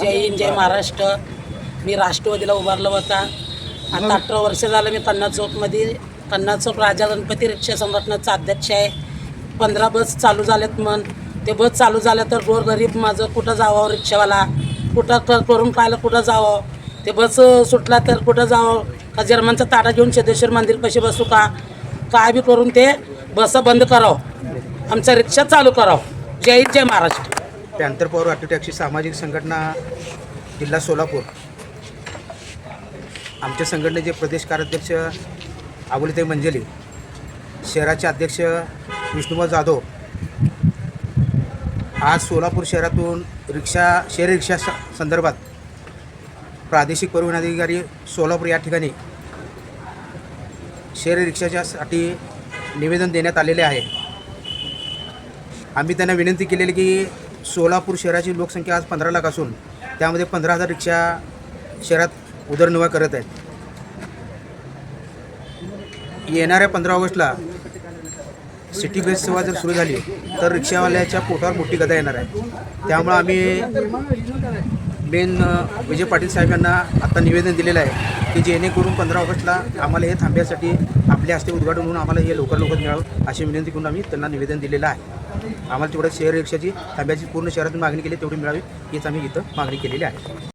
जय हिंद जय महाराष्ट्र. मी राष्ट्रवादीला उभारलं होता. आता 18 वर्ष झालं मी कन्नड चौकमध्ये कन्नड चौक राजा गणपती रिक्षा संघटनेचा अध्यक्ष आहे. 15 बस चालू झाल्यात. मन ते बस चालू झाल्या तर गोरगरीब माझं कुठं जावं, रिक्षावाला कुठं करून पाहिलं कुठं जावं, ते बस सुटला तर कुठं जावं, का जर्मनचा ताटा घेऊन सिद्धेश्वर मंदिरपाशी बसू का, काय बी करून ते बस बंद करावं, आमचा रिक्षा चालू करावं. जय हिंद जय Maharashtra. Panther power auto taxi सामाजिक संघटना जिल्हा सोलापूर. आमच्या संघटनेचे प्रदेश कार्याध्यक्ष अबोलीताई मंजली, शहराचे अध्यक्ष विष्णुबा जाधव आज सोलापूर शहरातून शहर रिक्षा संदर्भात प्रादेशिक परिवहन अधिकारी सोलापूर या ठिकाणी शहर रिक्षाच्यासाठी निवेदन देण्यात आलेले आहे. आम्ही त्यांना विनंती केलेली की सोलापूर शहराची लोकसंख्या आज 15 लाख असून त्यामध्ये 15,000 रिक्षा शहरात उदरनिर्वाह करत आहेत. येणाऱ्या 15 ऑगस्टला सिटी बस सेवा जर सुरू झाली तर रिक्षावाल्याच्या पोटावर मोठी गदा येणार आहे. त्यामुळं आम्ही विजय पाटील साहेब यांना आता निवेदन दिलेलं आहे की जेणेकरून 15 ऑगस्टला आम्हाला हे थांब्यासाठी आपल्या हस्ते उद्घाटन होऊन आम्हाला हे लवकरात मिळावं अशी विनंती करून आम्ही त्यांना निवेदन दिलेलं आहे. आम्हाला तेवढं शहर रिक्षाची थांब्याची पूर्ण शहरातून मागणी केली तेवढी मिळावी हीच आम्ही इथं मागणी केलेली आहे.